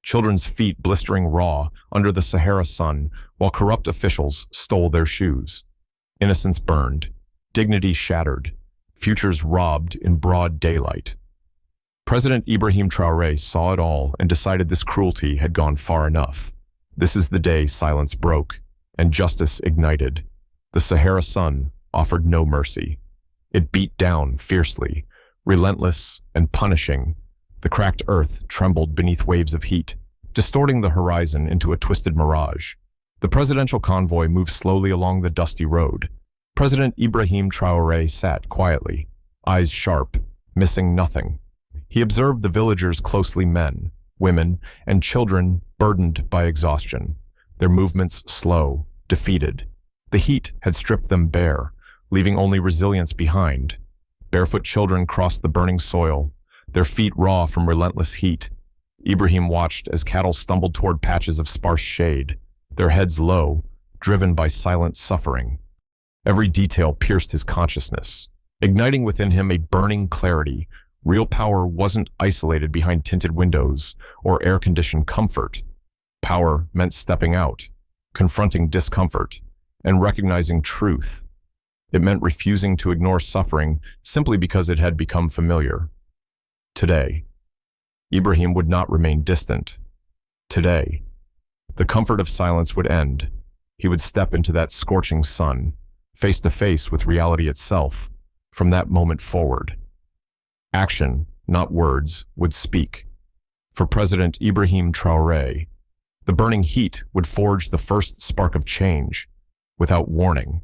children's feet blistering raw under the Sahara sun while corrupt officials stole their shoes. Innocence burned, dignity shattered, futures robbed in broad daylight. President Ibrahim Traoré saw it all and decided this cruelty had gone far enough. This is the day silence broke and justice ignited. The Sahara sun offered no mercy. It beat down fiercely, relentless and punishing. The cracked earth trembled beneath waves of heat, distorting the horizon into a twisted mirage. The presidential convoy moved slowly along the dusty road. President Ibrahim Traoré sat quietly, eyes sharp, missing nothing. He observed the villagers closely, men, women, and children burdened by exhaustion, their movements slow, defeated. The heat had stripped them bare, leaving only resilience behind. Barefoot children crossed the burning soil, their feet raw from relentless heat. Ibrahim watched as cattle stumbled toward patches of sparse shade, their heads low, driven by silent suffering. Every detail pierced his consciousness, igniting within him a burning clarity. Real power wasn't isolated behind tinted windows or air-conditioned comfort. Power meant stepping out, confronting discomfort, and recognizing truth. It meant refusing to ignore suffering simply because it had become familiar. Today, Ibrahim would not remain distant. Today, the comfort of silence would end. He would step into that scorching sun, face to face with reality itself. From that moment forward, action, not words, would speak. For President Ibrahim Traoré, the burning heat would forge the first spark of change. Without warning,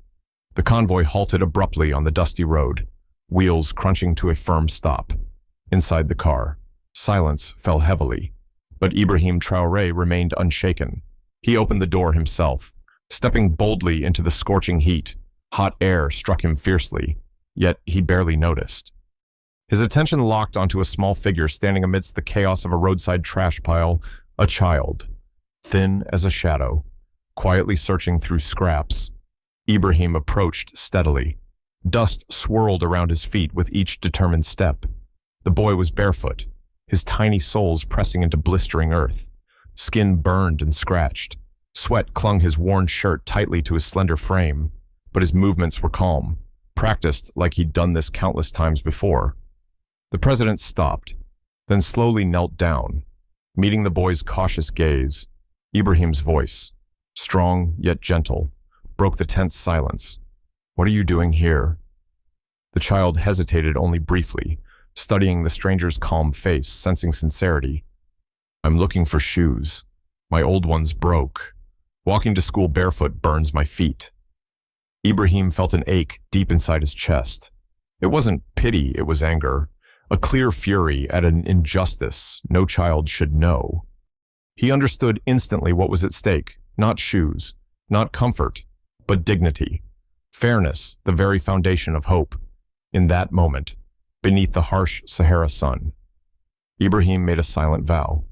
the convoy halted abruptly on the dusty road, wheels crunching to a firm stop. Inside the car, silence fell heavily, but Ibrahim Traoré remained unshaken. He opened the door himself, stepping boldly into the scorching heat. Hot air struck him fiercely, yet he barely noticed. His attention locked onto a small figure standing amidst the chaos of a roadside trash pile, a child, thin as a shadow, quietly searching through scraps. Ibrahim approached steadily. Dust swirled around his feet with each determined step. The boy was barefoot, his tiny soles pressing into blistering earth. Skin burned and scratched. Sweat clung his worn shirt tightly to his slender frame, but his movements were calm, practiced like he'd done this countless times before. The president stopped, then slowly knelt down, meeting the boy's cautious gaze. Ibrahim's voice, strong yet gentle, broke the tense silence. "What are you doing here?" The child hesitated only briefly, studying the stranger's calm face, sensing sincerity. "I'm looking for shoes. My old ones broke. Walking to school barefoot burns my feet." Ibrahim felt an ache deep inside his chest. It wasn't pity, it was anger, a clear fury at an injustice no child should know. He understood instantly what was at stake, not shoes, not comfort, but dignity, fairness, the very foundation of hope. In that moment, beneath the harsh Sahara sun, Ibrahim made a silent vow.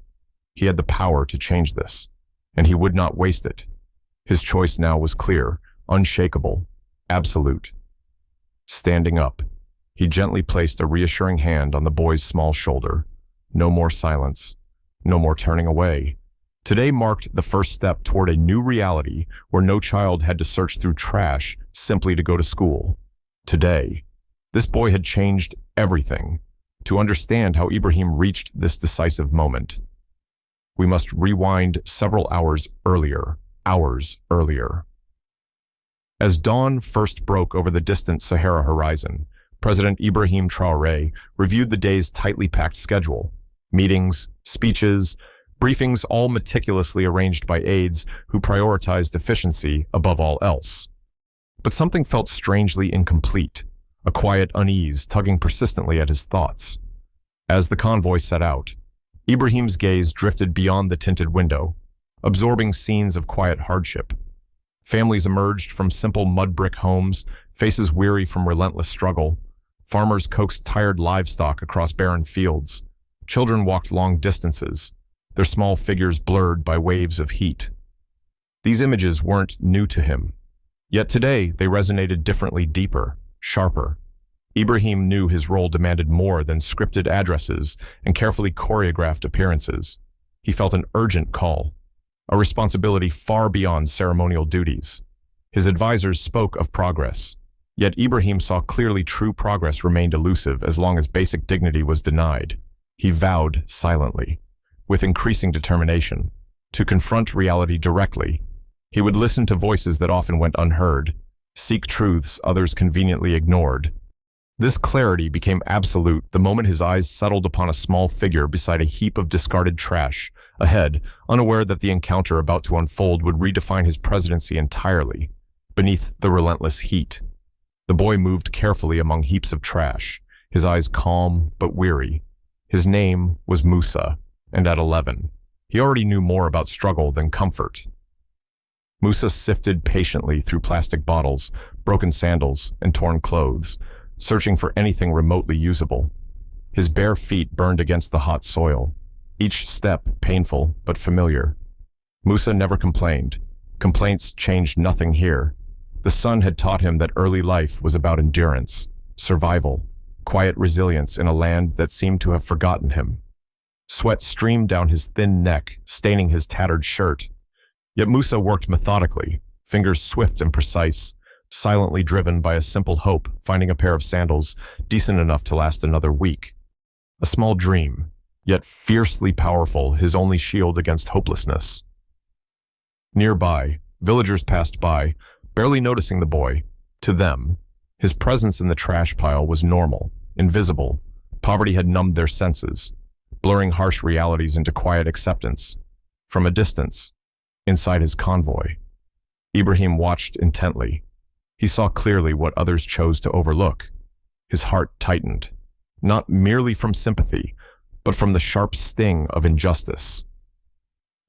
He had the power to change this, and he would not waste it. His choice now was clear, unshakable, absolute. Standing up, he gently placed a reassuring hand on the boy's small shoulder. No more silence, no more turning away. Today marked the first step toward a new reality where no child had to search through trash simply to go to school. Today, this boy had changed everything. To understand how Ibrahim reached this decisive moment, we must rewind several hours earlier. As dawn first broke over the distant Sahara horizon, President Ibrahim Traoré reviewed the day's tightly packed schedule. Meetings, speeches, briefings, all meticulously arranged by aides who prioritized efficiency above all else. But something felt strangely incomplete, a quiet unease tugging persistently at his thoughts. As the convoy set out, Ibrahim's gaze drifted beyond the tinted window, absorbing scenes of quiet hardship. Families emerged from simple mud brick homes, faces weary from relentless struggle. Farmers coaxed tired livestock across barren fields. Children walked long distances, their small figures blurred by waves of heat. These images weren't new to him, yet today they resonated differently, deeper, sharper. Ibrahim knew his role demanded more than scripted addresses and carefully choreographed appearances. He felt an urgent call, a responsibility far beyond ceremonial duties. His advisors spoke of progress, yet Ibrahim saw clearly true progress remained elusive as long as basic dignity was denied. He vowed silently, with increasing determination, to confront reality directly. He would listen to voices that often went unheard, seek truths others conveniently ignored. This clarity became absolute the moment his eyes settled upon a small figure beside a heap of discarded trash, ahead, unaware that the encounter about to unfold would redefine his presidency entirely. Beneath the relentless heat, the boy moved carefully among heaps of trash, his eyes calm but weary. His name was Musa, and at 11, he already knew more about struggle than comfort. Musa sifted patiently through plastic bottles, broken sandals, and torn clothes, searching for anything remotely usable. His bare feet burned against the hot soil, each step painful but familiar. Musa never complained. Complaints changed nothing here. The sun had taught him that early life was about endurance, survival, quiet resilience in a land that seemed to have forgotten him. Sweat streamed down his thin neck, staining his tattered shirt. Yet Musa worked methodically, fingers swift and precise, silently driven by a simple hope, finding a pair of sandals decent enough to last another week. A small dream, yet fiercely powerful, his only shield against hopelessness. Nearby, villagers passed by, barely noticing the boy. To them, his presence in the trash pile was normal, invisible. Poverty had numbed their senses, blurring harsh realities into quiet acceptance. From a distance, inside his convoy, Ibrahim watched intently. He saw clearly what others chose to overlook. His heart tightened, not merely from sympathy, but from the sharp sting of injustice.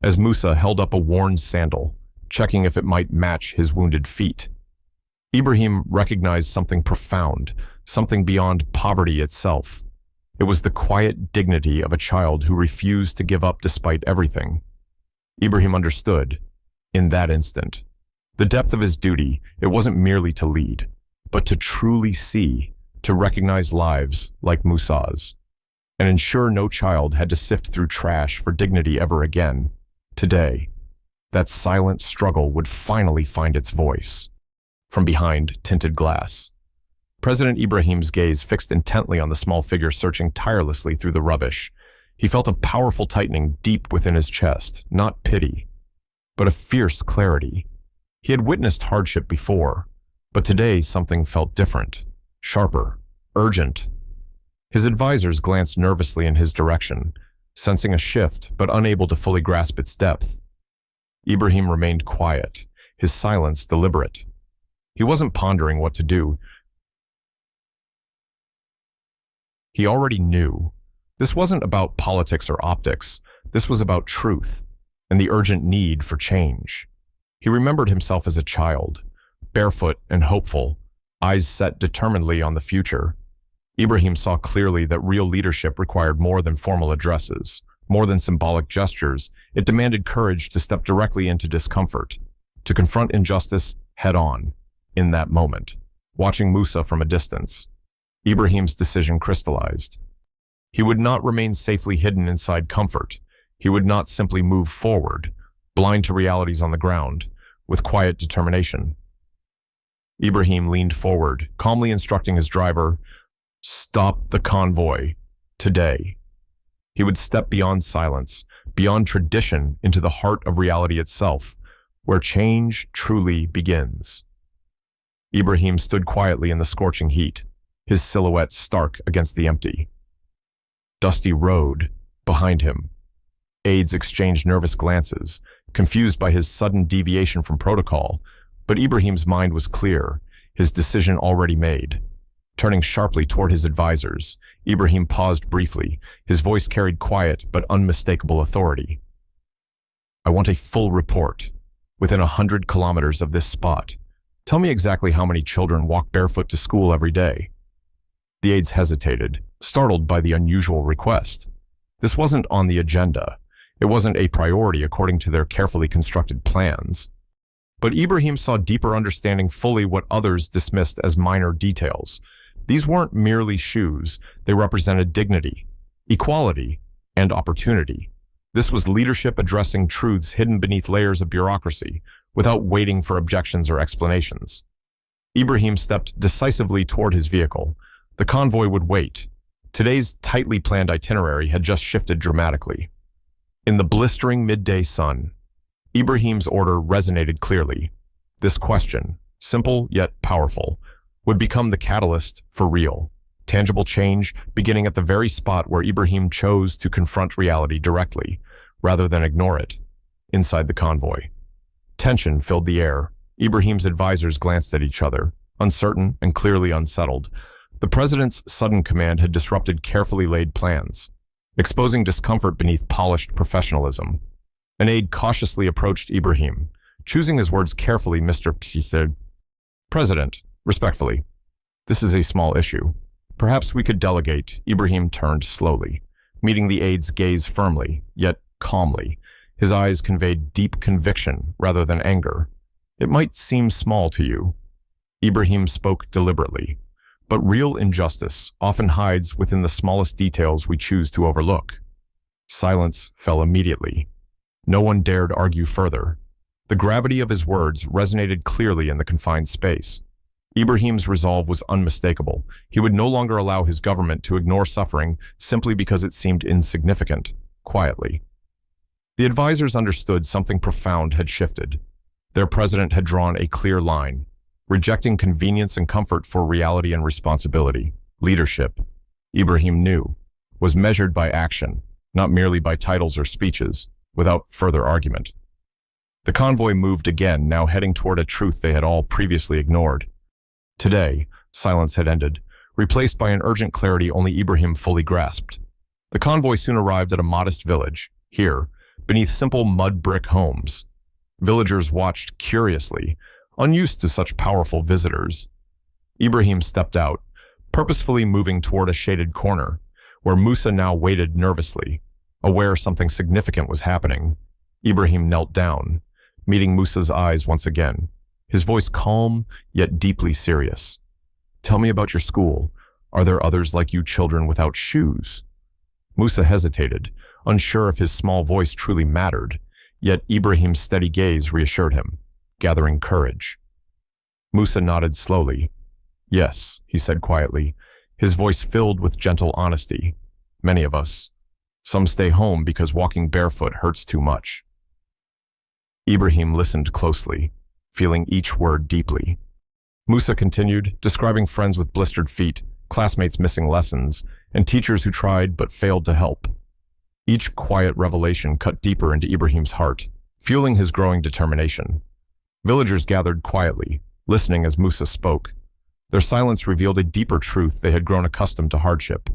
As Musa held up a worn sandal, checking if it might match his wounded feet, Ibrahim recognized something profound, something beyond poverty itself. It was the quiet dignity of a child who refused to give up despite everything. Ibrahim understood, in that instant, the depth of his duty. It wasn't merely to lead, but to truly see, to recognize lives like Musa's, and ensure no child had to sift through trash for dignity ever again. Today, that silent struggle would finally find its voice. From behind tinted glass, President Ibrahim's gaze fixed intently on the small figure searching tirelessly through the rubbish. He felt a powerful tightening deep within his chest, not pity, but a fierce clarity. He had witnessed hardship before, but today something felt different, sharper, urgent. His advisors glanced nervously in his direction, sensing a shift but unable to fully grasp its depth. Ibrahim remained quiet, his silence deliberate. He wasn't pondering what to do. He already knew. This wasn't about politics or optics. This was about truth and the urgent need for change. He remembered himself as a child, barefoot and hopeful, eyes set determinedly on the future. Ibrahim saw clearly that real leadership required more than formal addresses, more than symbolic gestures. It demanded courage to step directly into discomfort, to confront injustice head-on. In that moment, watching Musa from a distance, Ibrahim's decision crystallized. He would not remain safely hidden inside comfort. He would not simply move forward, blind to realities on the ground, with quiet determination. Ibrahim leaned forward, calmly instructing his driver, "Stop the convoy, today." He would step beyond silence, beyond tradition, into the heart of reality itself, where change truly begins. Ibrahim stood quietly in the scorching heat, his silhouette stark against the empty, dusty road behind him. Aides exchanged nervous glances, confused by his sudden deviation from protocol, but Ibrahim's mind was clear, his decision already made. Turning sharply toward his advisors, Ibrahim paused briefly, his voice carried quiet but unmistakable authority. "I want a full report, within 100 kilometers of this spot. Tell me exactly how many children walk barefoot to school every day." The aides hesitated, startled by the unusual request. This wasn't on the agenda. It wasn't a priority according to their carefully constructed plans. But Ibrahim saw deeper understanding fully what others dismissed as minor details. These weren't merely shoes. They represented dignity, equality, and opportunity. This was leadership addressing truths hidden beneath layers of bureaucracy, without waiting for objections or explanations. Ibrahim stepped decisively toward his vehicle. The convoy would wait. Today's tightly planned itinerary had just shifted dramatically. In the blistering midday sun, Ibrahim's order resonated clearly. This question, simple yet powerful, would become the catalyst for real, tangible change, beginning at the very spot where Ibrahim chose to confront reality directly, rather than ignore it, inside the convoy. Tension filled the air. Ibrahim's advisors glanced at each other, uncertain and clearly unsettled. The president's sudden command had disrupted carefully laid plans, exposing discomfort beneath polished professionalism. An aide cautiously approached Ibrahim, choosing his words carefully. Mr. He said, "President, respectfully, this is a small issue. Perhaps we could delegate." Ibrahim turned slowly, meeting the aide's gaze firmly, yet calmly. His eyes conveyed deep conviction rather than anger. "It might seem small to you." Ibrahim spoke deliberately, but real injustice often hides within the smallest details we choose to overlook. Silence fell immediately. No one dared argue further. The gravity of his words resonated clearly in the confined space. Ibrahim's resolve was unmistakable. He would no longer allow his government to ignore suffering simply because it seemed insignificant, quietly. The advisors understood something profound had shifted. Their president had drawn a clear line, rejecting convenience and comfort for reality and responsibility. Leadership, Ibrahim knew, was measured by action, not merely by titles or speeches, without further argument. The convoy moved again, now heading toward a truth they had all previously ignored. Today, silence had ended, replaced by an urgent clarity only Ibrahim fully grasped. The convoy soon arrived at a modest village. Here, beneath simple mud brick homes, villagers watched curiously, unused to such powerful visitors. Ibrahim stepped out, purposefully moving toward a shaded corner, where Musa now waited nervously, aware something significant was happening. Ibrahim knelt down, meeting Musa's eyes once again, his voice calm yet deeply serious. "Tell me about your school. Are there others like you children without shoes?" Musa hesitated, unsure if his small voice truly mattered, yet Ibrahim's steady gaze reassured him, gathering courage. Musa nodded slowly. "Yes," he said quietly, his voice filled with gentle honesty. "Many of us. Some stay home because walking barefoot hurts too much." Ibrahim listened closely, feeling each word deeply. Musa continued, describing friends with blistered feet, classmates missing lessons, and teachers who tried but failed to help. Each quiet revelation cut deeper into Ibrahim's heart, fueling his growing determination. Villagers gathered quietly, listening as Musa spoke. Their silence revealed a deeper truth. They had grown accustomed to hardship,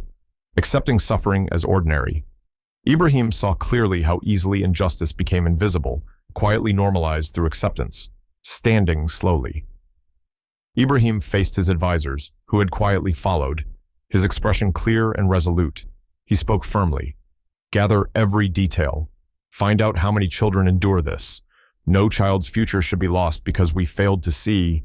accepting suffering as ordinary. Ibrahim saw clearly how easily injustice became invisible, quietly normalized through acceptance, standing slowly. Ibrahim faced his advisors, who had quietly followed, his expression clear and resolute. He spoke firmly. "Gather every detail. Find out how many children endure this. No child's future should be lost because we failed to see."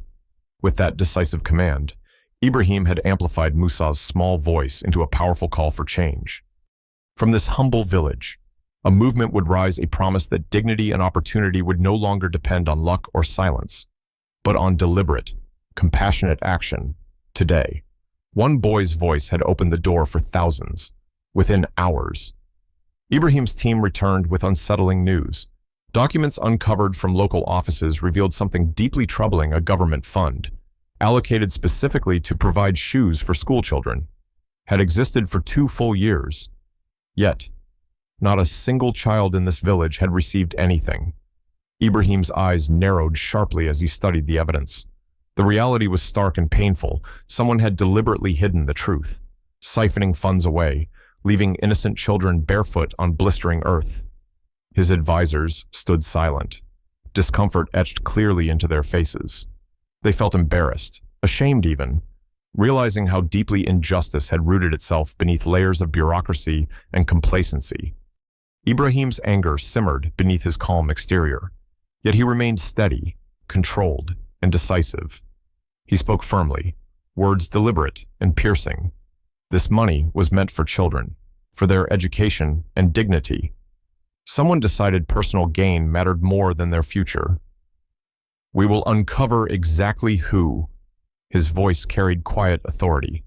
With that decisive command, Ibrahim had amplified Musa's small voice into a powerful call for change. From this humble village, a movement would rise, a promise that dignity and opportunity would no longer depend on luck or silence, but on deliberate, compassionate action. Today, one boy's voice had opened the door for thousands. Within hours, Ibrahim's team returned with unsettling news. Documents uncovered from local offices revealed something deeply troubling. A government fund, allocated specifically to provide shoes for schoolchildren, had existed for 2 full years. Yet, not a single child in this village had received anything. Ibrahim's eyes narrowed sharply as he studied the evidence. The reality was stark and painful. Someone had deliberately hidden the truth, siphoning funds away, leaving innocent children barefoot on blistering earth. His advisors stood silent, discomfort etched clearly into their faces. They felt embarrassed, ashamed even, realizing how deeply injustice had rooted itself beneath layers of bureaucracy and complacency. Ibrahim's anger simmered beneath his calm exterior, yet he remained steady, controlled, and decisive. He spoke firmly, words deliberate and piercing. This money was meant for children, for their education and dignity. Someone decided personal gain mattered more than their future. We will uncover exactly who. His voice carried quiet authority,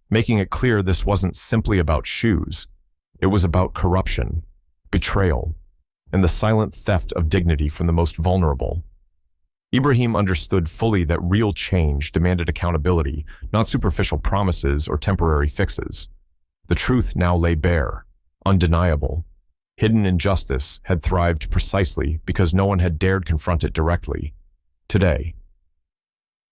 making it clear this wasn't simply about shoes. It was about corruption, betrayal, and the silent theft of dignity from the most vulnerable. Ibrahim understood fully that real change demanded accountability, not superficial promises or temporary fixes. The truth now lay bare, undeniable. Hidden injustice had thrived precisely because no one had dared confront it directly. Today,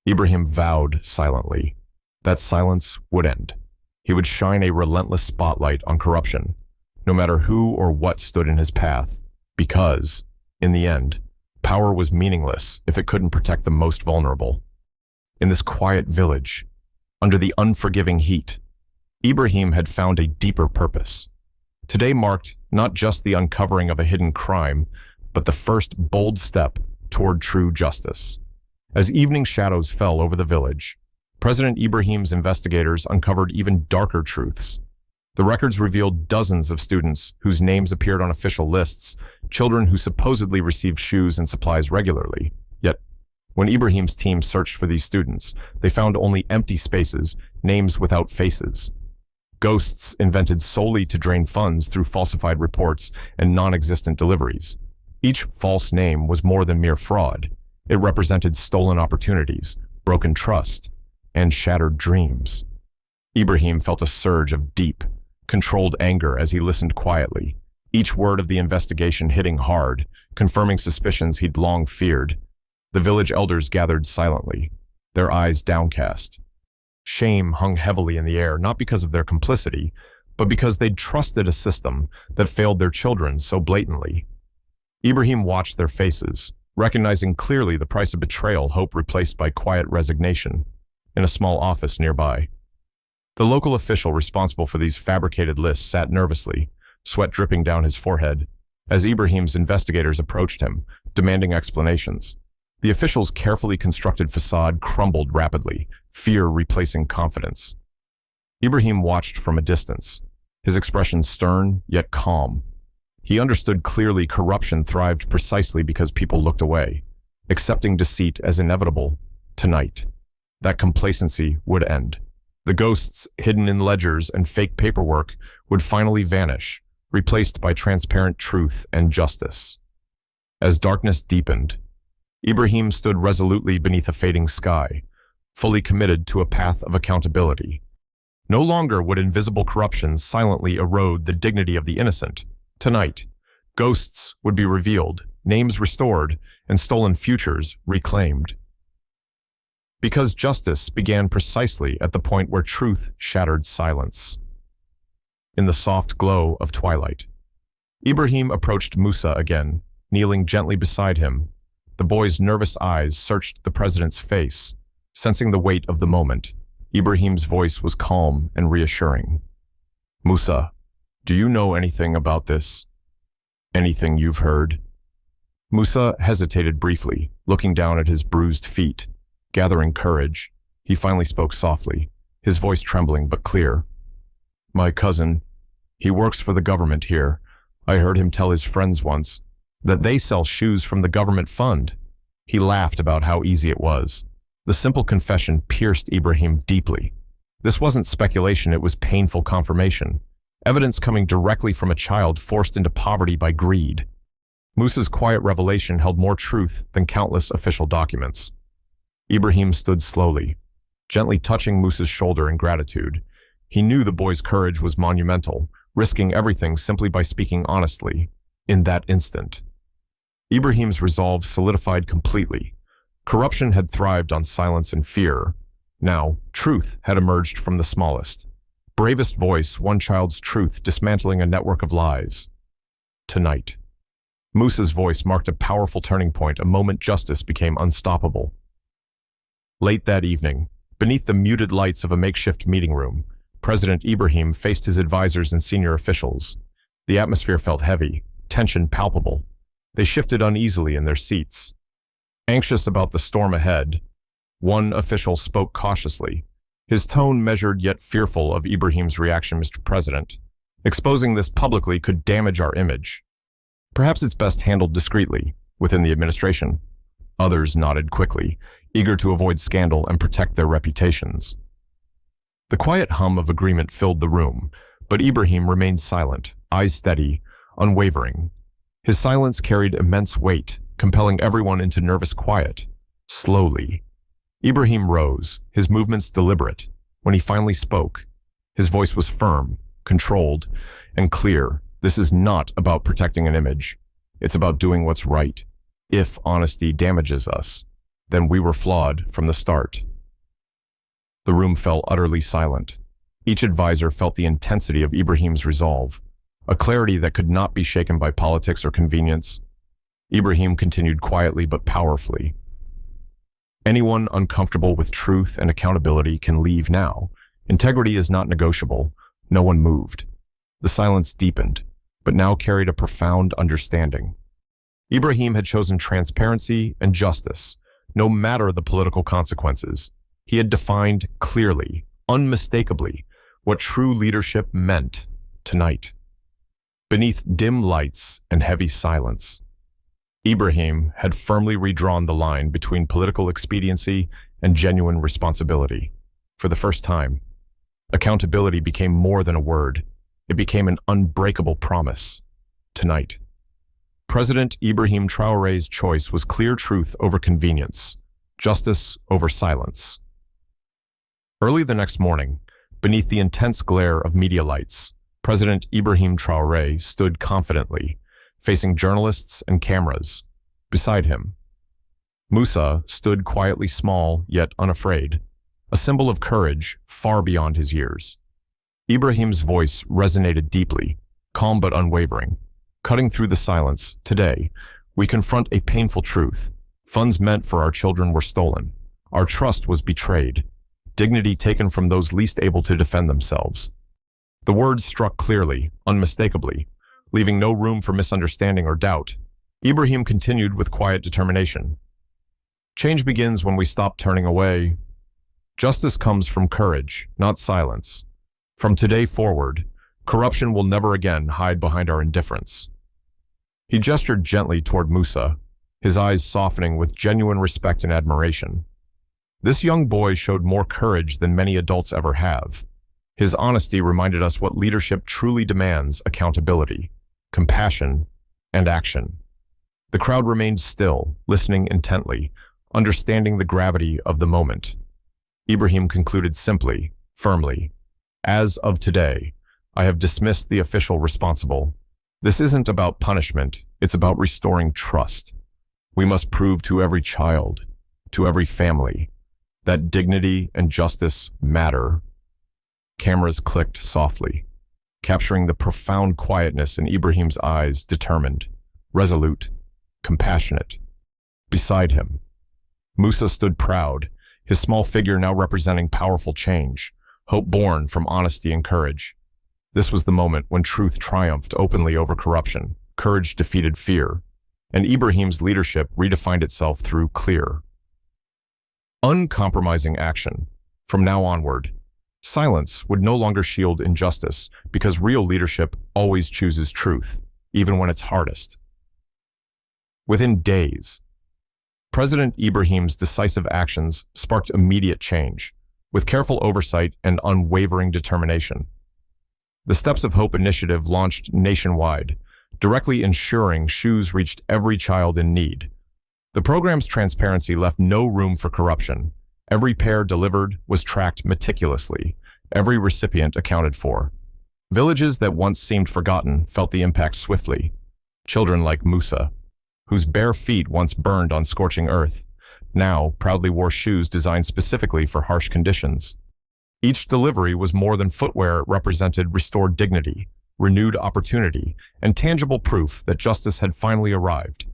Ibrahim vowed silently that silence would end. He would shine a relentless spotlight on corruption, no matter who or what stood in his path, because, in the end, power was meaningless if it couldn't protect the most vulnerable. In this quiet village, under the unforgiving heat, Ibrahim had found a deeper purpose. Today marked not just the uncovering of a hidden crime, but the first bold step toward true justice. As evening shadows fell over the village, President Ibrahim's investigators uncovered even darker truths. The records revealed dozens of students whose names appeared on official lists, children who supposedly received shoes and supplies regularly. Yet, when Ibrahim's team searched for these students, they found only empty spaces, names without faces. Ghosts invented solely to drain funds through falsified reports and non-existent deliveries. Each false name was more than mere fraud. It represented stolen opportunities, broken trust, and shattered dreams. Ibrahim felt a surge of deep, controlled anger as he listened quietly, each word of the investigation hitting hard, confirming suspicions he'd long feared. The village elders gathered silently, their eyes downcast. Shame hung heavily in the air, not because of their complicity, but because they'd trusted a system that failed their children so blatantly. Ibrahim watched their faces, recognizing clearly the price of betrayal, hope replaced by quiet resignation, in a small office nearby. The local official responsible for these fabricated lists sat nervously, sweat dripping down his forehead, as Ibrahim's investigators approached him, demanding explanations. The official's carefully constructed facade crumbled rapidly, fear replacing confidence. Ibrahim watched from a distance, his expression stern yet calm. He understood clearly corruption thrived precisely because people looked away, accepting deceit as inevitable. Tonight, that complacency would end. The ghosts hidden in ledgers and fake paperwork would finally vanish, replaced by transparent truth and justice. As darkness deepened, Ibrahim stood resolutely beneath a fading sky, fully committed to a path of accountability. No longer would invisible corruption silently erode the dignity of the innocent. Tonight, ghosts would be revealed, names restored, and stolen futures reclaimed. Because justice began precisely at the point where truth shattered silence. In the soft glow of twilight, Ibrahim approached Musa again, kneeling gently beside him. The boy's nervous eyes searched the president's face. Sensing the weight of the moment, Ibrahim's voice was calm and reassuring. "Musa, do you know anything about this? Anything you've heard?" Musa hesitated briefly, looking down at his bruised feet. Gathering courage, he finally spoke softly, his voice trembling but clear. "My cousin, he works for the government here. I heard him tell his friends once that they sell shoes from the government fund." He laughed about how easy it was. The simple confession pierced Ibrahim deeply. This wasn't speculation, it was painful confirmation. Evidence coming directly from a child forced into poverty by greed. Musa's quiet revelation held more truth than countless official documents. Ibrahim stood slowly, gently touching Musa's shoulder in gratitude. He knew the boy's courage was monumental, risking everything simply by speaking honestly. In that instant, Ibrahim's resolve solidified completely. Corruption had thrived on silence and fear. Now, truth had emerged from the smallest. Bravest voice, one child's truth, dismantling a network of lies. Tonight, Musa's voice marked a powerful turning point, a moment justice became unstoppable. Late that evening, beneath the muted lights of a makeshift meeting room, President Ibrahim faced his advisors and senior officials. The atmosphere felt heavy, tension palpable. They shifted uneasily in their seats. Anxious about the storm ahead, one official spoke cautiously, his tone measured yet fearful of Ibrahim's reaction. "Mr. President, exposing this publicly could damage our image." Perhaps it's best handled discreetly, within the administration. Others nodded quickly, eager to avoid scandal and protect their reputations. The quiet hum of agreement filled the room, but Ibrahim remained silent, eyes steady, unwavering. His silence carried immense weight, compelling everyone into nervous quiet. Slowly, Ibrahim rose, his movements deliberate. When he finally spoke, his voice was firm, controlled, and clear. This is not about protecting an image. It's about doing what's right. If honesty damages us, then we were flawed from the start. The room fell utterly silent. Each advisor felt the intensity of Ibrahim's resolve, a clarity that could not be shaken by politics or convenience. Ibrahim continued quietly but powerfully. Anyone uncomfortable with truth and accountability can leave now. Integrity is not negotiable. No one moved. The silence deepened, but now carried a profound understanding. Ibrahim had chosen transparency and justice, no matter the political consequences. He had defined clearly, unmistakably, what true leadership meant tonight. Beneath dim lights and heavy silence, Ibrahim had firmly redrawn the line between political expediency and genuine responsibility. For the first time, accountability became more than a word. It became an unbreakable promise. Tonight, President Ibrahim Traoré's choice was clear truth over convenience, justice over silence. Early the next morning, beneath the intense glare of media lights, President Ibrahim Traoré stood confidently, facing journalists and cameras. Beside him, Musa stood quietly small yet unafraid, a symbol of courage far beyond his years. Ibrahim's voice resonated deeply, calm but unwavering. Cutting through the silence, today, we confront a painful truth. Funds meant for our children were stolen. Our trust was betrayed. Dignity taken from those least able to defend themselves. The words struck clearly, unmistakably, leaving no room for misunderstanding or doubt. Ibrahim continued with quiet determination. Change begins when we stop turning away. Justice comes from courage, not silence. From today forward, corruption will never again hide behind our indifference. He gestured gently toward Musa, his eyes softening with genuine respect and admiration. This young boy showed more courage than many adults ever have. His honesty reminded us what leadership truly demands: accountability, compassion, and action. The crowd remained still, listening intently, understanding the gravity of the moment. Ibrahim concluded simply, firmly, "As of today, I have dismissed the official responsible. This isn't about punishment, it's about restoring trust. We must prove to every child, to every family, that dignity and justice matter." Cameras clicked softly, capturing the profound quietness in Ibrahim's eyes, determined, resolute, compassionate. Beside him, Musa stood proud, his small figure now representing powerful change, hope born from honesty and courage. This was the moment when truth triumphed openly over corruption, courage defeated fear, and Ibrahim's leadership redefined itself through clear, uncompromising action. From now onward, silence would no longer shield injustice, because real leadership always chooses truth, even when it's hardest. Within days, President Ibrahim's decisive actions sparked immediate change, with careful oversight and unwavering determination. The Steps of Hope initiative launched nationwide, directly ensuring shoes reached every child in need. The program's transparency left no room for corruption. Every pair delivered was tracked meticulously, every recipient accounted for. Villages that once seemed forgotten felt the impact swiftly. Children like Musa, whose bare feet once burned on scorching earth, now proudly wore shoes designed specifically for harsh conditions. Each delivery was more than footwear. It represented restored dignity, renewed opportunity, and tangible proof that justice had finally arrived.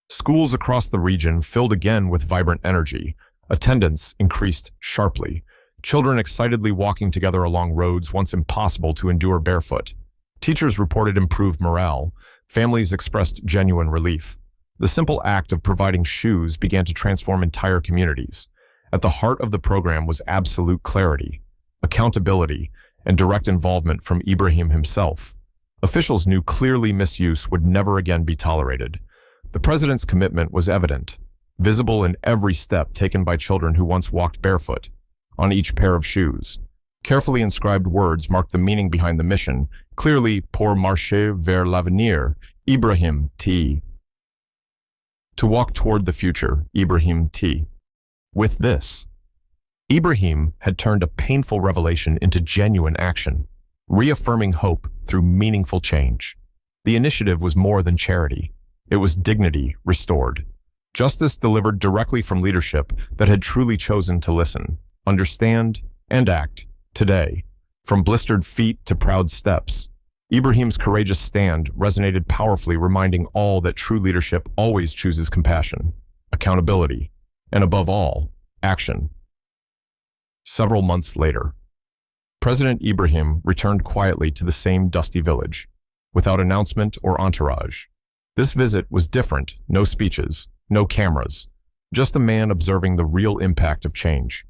Schools across the region filled again with vibrant energy. Attendance increased sharply, children excitedly walking together along roads once impossible to endure barefoot. Teachers reported improved morale. Families expressed genuine relief. The simple act of providing shoes began to transform entire communities. At the heart of the program was absolute clarity, accountability, and direct involvement from Ibrahim himself. Officials knew clearly misuse would never again be tolerated. The president's commitment was evident, visible in every step taken by children who once walked barefoot, on each pair of shoes. Carefully inscribed words marked the meaning behind the mission, clearly pour marcher vers l'avenir, Ibrahim T. To walk toward the future, Ibrahim T. With this, Ibrahim had turned a painful revelation into genuine action, reaffirming hope through meaningful change. The initiative was more than charity. It was dignity restored. Justice delivered directly from leadership that had truly chosen to listen, understand, and act. Today, from blistered feet to proud steps, Ibrahim's courageous stand resonated powerfully, reminding all that true leadership always chooses compassion, accountability, and above all, action. Several months later, President Ibrahim returned quietly to the same dusty village, without announcement or entourage. This visit was different, no speeches, no cameras, just a man observing the real impact of change.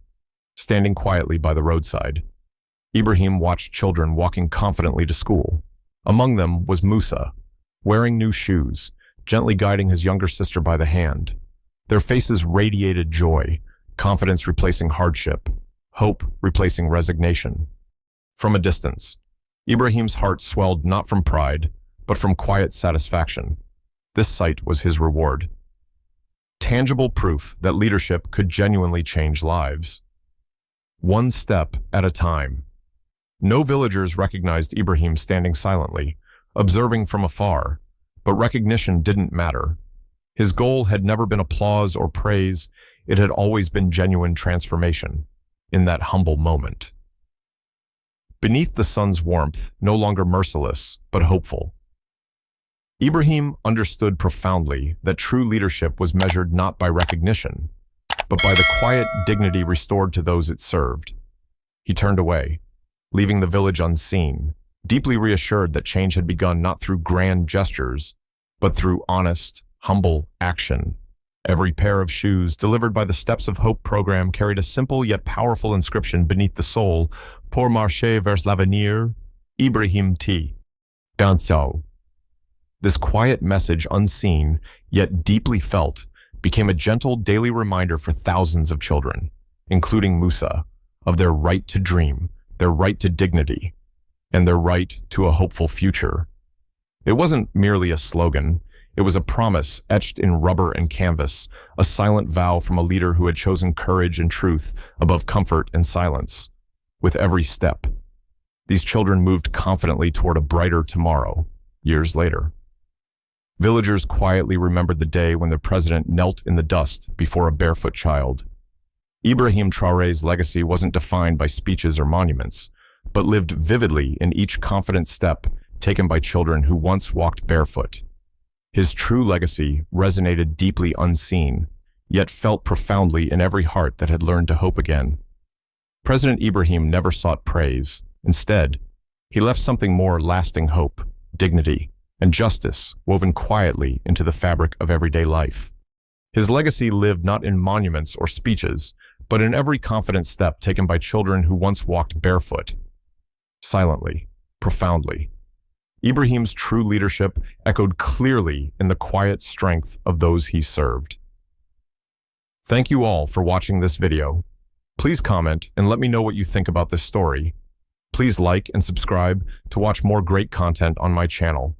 Standing quietly by the roadside, Ibrahim watched children walking confidently to school. Among them was Musa, wearing new shoes, gently guiding his younger sister by the hand. Their faces radiated joy, confidence replacing hardship, hope replacing resignation. From a distance, Ibrahim's heart swelled not from pride, but from quiet satisfaction. This sight was his reward. Tangible proof that leadership could genuinely change lives. One step at a time. No villagers recognized Ibrahim standing silently, observing from afar, but recognition didn't matter. His goal had never been applause or praise, it had always been genuine transformation, in that humble moment. Beneath the sun's warmth, no longer merciless, but hopeful, Ibrahim understood profoundly that true leadership was measured not by recognition, but by the quiet dignity restored to those it served. He turned away, leaving the village unseen, deeply reassured that change had begun not through grand gestures, but through honest, humble action. Every pair of shoes delivered by the Steps of Hope program carried a simple yet powerful inscription beneath the sole, Pour marcher vers l'avenir, Ibrahim T. Bientôt. This quiet message, unseen, yet deeply felt, became a gentle daily reminder for thousands of children, including Musa, of their right to dream, their right to dignity, and their right to a hopeful future. It wasn't merely a slogan, it was a promise etched in rubber and canvas, a silent vow from a leader who had chosen courage and truth above comfort and silence. With every step, these children moved confidently toward a brighter tomorrow, years later. Villagers quietly remembered the day when the president knelt in the dust before a barefoot child. Ibrahim Traoré's legacy wasn't defined by speeches or monuments, but lived vividly in each confident step taken by children who once walked barefoot. His true legacy resonated deeply unseen, yet felt profoundly in every heart that had learned to hope again. President Ibrahim never sought praise. Instead, he left something more: lasting hope, dignity, and justice woven quietly into the fabric of everyday life. His legacy lived not in monuments or speeches, but in every confident step taken by children who once walked barefoot. Silently, profoundly, Ibrahim's true leadership echoed clearly in the quiet strength of those he served. Thank you all for watching this video. Please comment and let me know what you think about this story. Please like and subscribe to watch more great content on my channel.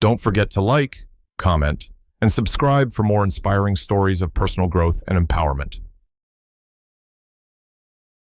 Don't forget to like, comment, and subscribe for more inspiring stories of personal growth and empowerment.